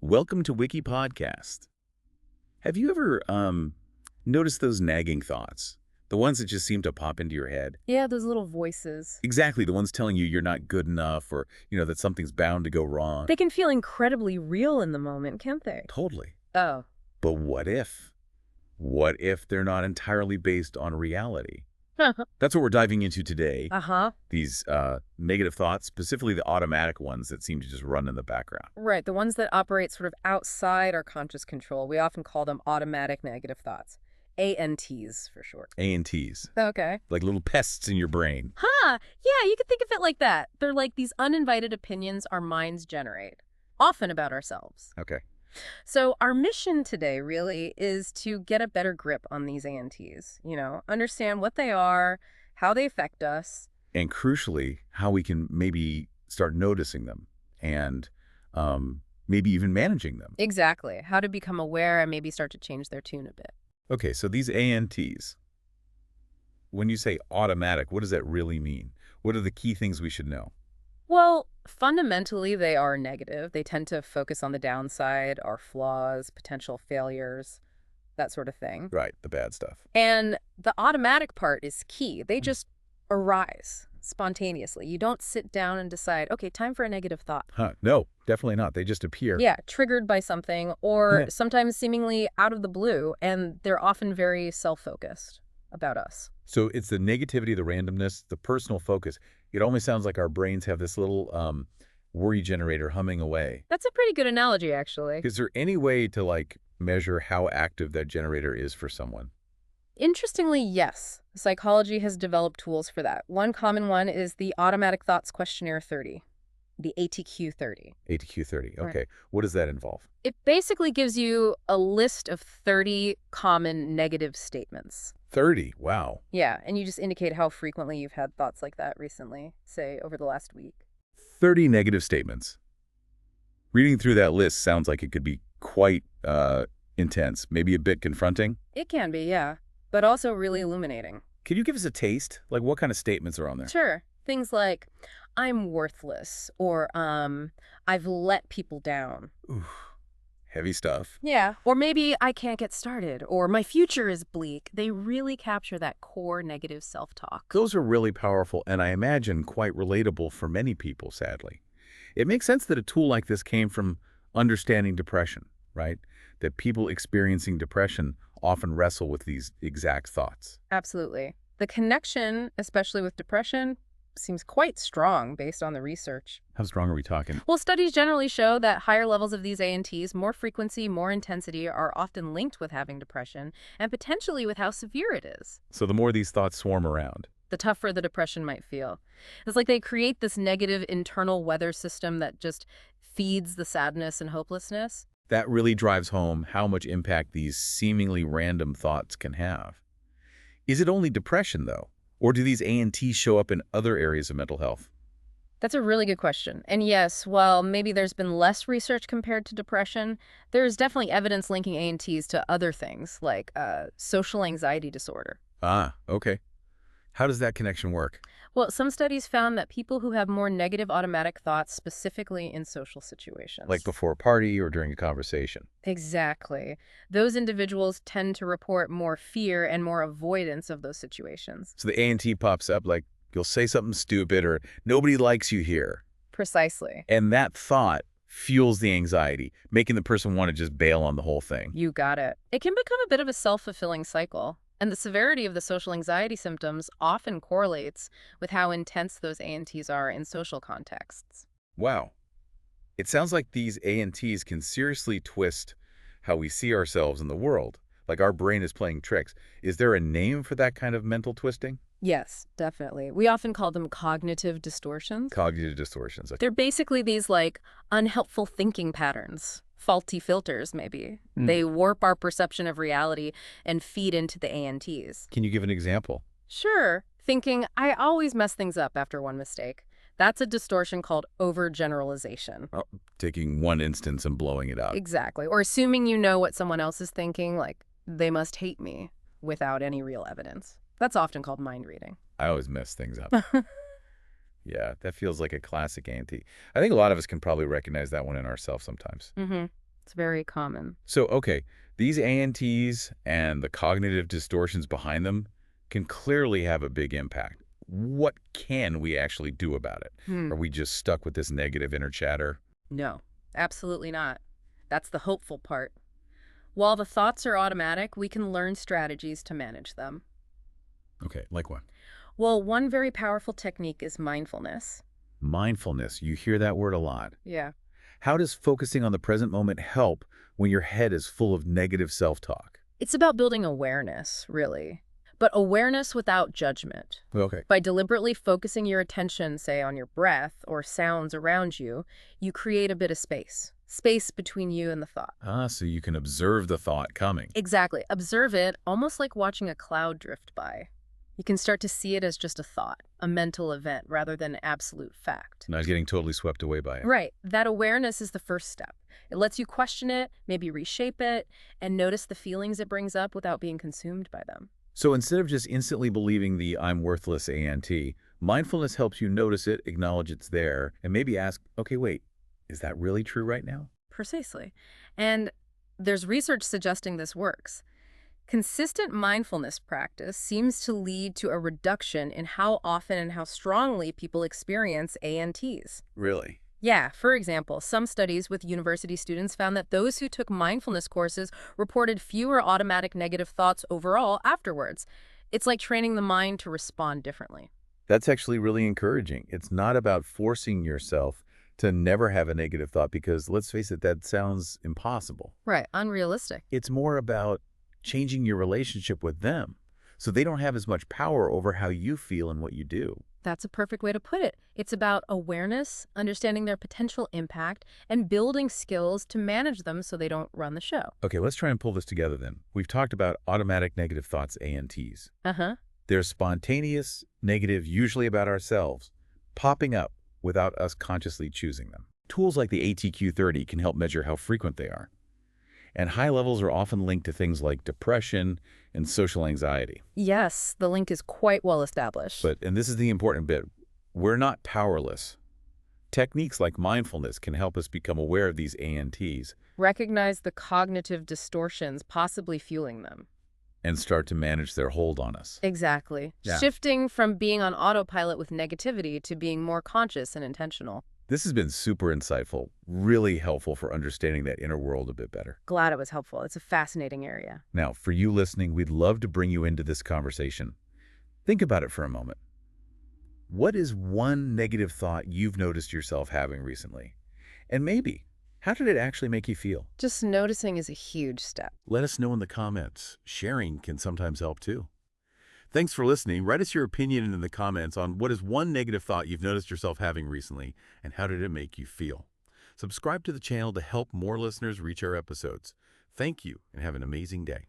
Welcome to WikiPodcast. Have you ever noticed those nagging thoughts? The ones that just seem to pop into your head? Yeah, those little voices. Exactly, the ones telling you you're not good enough or, that something's bound to go wrong. They can feel incredibly real in the moment, can't they? Totally. Oh. But what if? What if they're not entirely based on reality? That's what we're diving into today. Uh-huh. These negative thoughts, specifically the automatic ones that seem to just run in the background. Right, the ones that operate sort of outside our conscious control. We often call them automatic negative thoughts. ANTs for short. ANTs. Okay. Like little pests in your brain. Huh. Yeah, you could think of it like that. They're like these uninvited opinions our minds generate, often about ourselves. Okay. So our mission today really is to get a better grip on these ANTs, understand what they are, how they affect us. And crucially, how we can maybe start noticing them and maybe even managing them. Exactly. How to become aware and maybe start to change their tune a bit. Okay, so these ANTs, when you say automatic, what does that really mean? What are the key things we should know? Well, fundamentally, they are negative. They tend to focus on the downside, our flaws, potential failures, that sort of thing. Right, the bad stuff. And the automatic part is key. They just arise spontaneously. You don't sit down and decide, okay, time for a negative thought. No, definitely not. They just appear. Yeah, triggered by something or sometimes seemingly out of the blue, and they're often very self-focused about us. So it's the negativity, the randomness, the personal focus. It almost sounds like our brains have this little worry generator humming away. That's a pretty good analogy, actually. Is there any way to, measure how active that generator is for someone? Interestingly, yes. Psychology has developed tools for that. One common one is the Automatic Thoughts Questionnaire 30, the ATQ-30. ATQ-30, okay. Right. What does that involve? It basically gives you a list of 30 common negative statements. 30, wow. Yeah, and you just indicate how frequently you've had thoughts like that recently, say over the last week. 30 negative statements. Reading through that list sounds like it could be quite intense, maybe a bit confronting. It can be, yeah, but also really illuminating. Can you give us a taste? Like, what kind of statements are on there? Sure. Things like, I'm worthless, or I've let people down. Ooh, heavy stuff. Yeah. Or maybe I can't get started, or my future is bleak. They really capture that core negative self-talk. Those are really powerful, and I imagine quite relatable for many people, sadly. It makes sense that a tool like this came from understanding depression, right? That people experiencing depression often wrestle with these exact thoughts. Absolutely. The connection, especially with depression, seems quite strong based on the research. How strong are we talking? Well, studies generally show that higher levels of these ANTs, more frequency, more intensity, are often linked with having depression and potentially with how severe it is. So the more these thoughts swarm around, the tougher the depression might feel. It's like they create this negative internal weather system that just feeds the sadness and hopelessness. that really drives home how much impact these seemingly random thoughts can have. Is it only depression, though? Or do these ANTs show up in other areas of mental health? That's a really good question. And yes, while maybe there's been less research compared to depression, there's definitely evidence linking ANTs to other things like social anxiety disorder. Ah, okay. How does that connection work? Well, some studies found that people who have more negative automatic thoughts, specifically in social situations. Like before a party or during a conversation? Exactly. Those individuals tend to report more fear and more avoidance of those situations. So the ANT pops up like, you'll say something stupid or nobody likes you here. Precisely. And that thought fuels the anxiety, making the person want to just bail on the whole thing. You got it. It can become a bit of a self-fulfilling cycle. And the severity of the social anxiety symptoms often correlates with how intense those ANTs are in social contexts. Wow. It sounds like these ANTs can seriously twist how we see ourselves in the world, like our brain is playing tricks. Is there a name for that kind of mental twisting? Yes, definitely. We often call them cognitive distortions. Cognitive distortions. They're basically these, like, unhelpful thinking patterns. Faulty filters, maybe. They warp our perception of reality and feed into the ANTs. Can you give an example? Sure. Thinking, I always mess things up after one mistake. That's a distortion called overgeneralization. Oh, taking one instance and blowing it out. Exactly. Or assuming you know what someone else is thinking, like, they must hate me, without any real evidence. That's often called mind reading. I always mess things up. Yeah, that feels like a classic ANT. I think a lot of us can probably recognize that one in ourselves sometimes. It's very common. So, okay, these ANTs and the cognitive distortions behind them can clearly have a big impact. What can we actually do about it? Hmm. Are we just stuck with this negative inner chatter? No, absolutely not. That's the hopeful part. While the thoughts are automatic, we can learn strategies to manage them. Okay, like what? Well, one very powerful technique is mindfulness. Mindfulness. You hear that word a lot. Yeah. How does focusing on the present moment help when your head is full of negative self-talk? It's about building awareness, really. But awareness without judgment. Okay. By deliberately focusing your attention, say, on your breath or sounds around you, you create a bit of space. Space between you and the thought. So you can observe the thought coming. Exactly. Observe it almost like watching a cloud drift by. You can start to see it as just a thought, a mental event, rather than an absolute fact. Not getting totally swept away by it. Right. That awareness is the first step. It lets you question it, maybe reshape it, and notice the feelings it brings up without being consumed by them. So instead of just instantly believing the I'm worthless ANT, mindfulness helps you notice it, acknowledge it's there, and maybe ask, okay, wait, is that really true right now? Precisely. And there's research suggesting this works. Consistent mindfulness practice seems to lead to a reduction in how often and how strongly people experience ANTs. Really? Yeah, for example, some studies with university students found that those who took mindfulness courses reported fewer automatic negative thoughts overall afterwards. It's like training the mind to respond differently. That's actually really encouraging. It's not about forcing yourself to never have a negative thought because, let's face it, that sounds impossible. Right, unrealistic. It's more about changing your relationship with them so they don't have as much power over how you feel and what you do. That's a perfect way to put it. It's about awareness, understanding their potential impact, and building skills to manage them so they don't run the show. Okay, let's try and pull this together then. We've talked about automatic negative thoughts, ANTs. Uh-huh. They're spontaneous, negative, usually about ourselves, popping up without us consciously choosing them. Tools like the ATQ-30 can help measure how frequent they are. And high levels are often linked to things like depression and social anxiety. Yes, the link is quite well established. And this is the important bit, we're not powerless. Techniques like mindfulness can help us become aware of these ANTs Recognize the cognitive distortions possibly fueling them. and start to manage their hold on us. Exactly. Yeah. Shifting from being on autopilot with negativity to being more conscious and intentional. This has been super insightful, really helpful for understanding that inner world a bit better. Glad it was helpful. It's a fascinating area. Now, for you listening, we'd love to bring you into this conversation. Think about it for a moment. What is one negative thought you've noticed yourself having recently? And maybe, how did it actually make you feel? Just noticing is a huge step. Let us know in the comments. Sharing can sometimes help too. Thanks for listening. Write us your opinion in the comments on what is one negative thought you've noticed yourself having recently and how did it make you feel. Subscribe to the channel to help more listeners reach our episodes. Thank you and have an amazing day.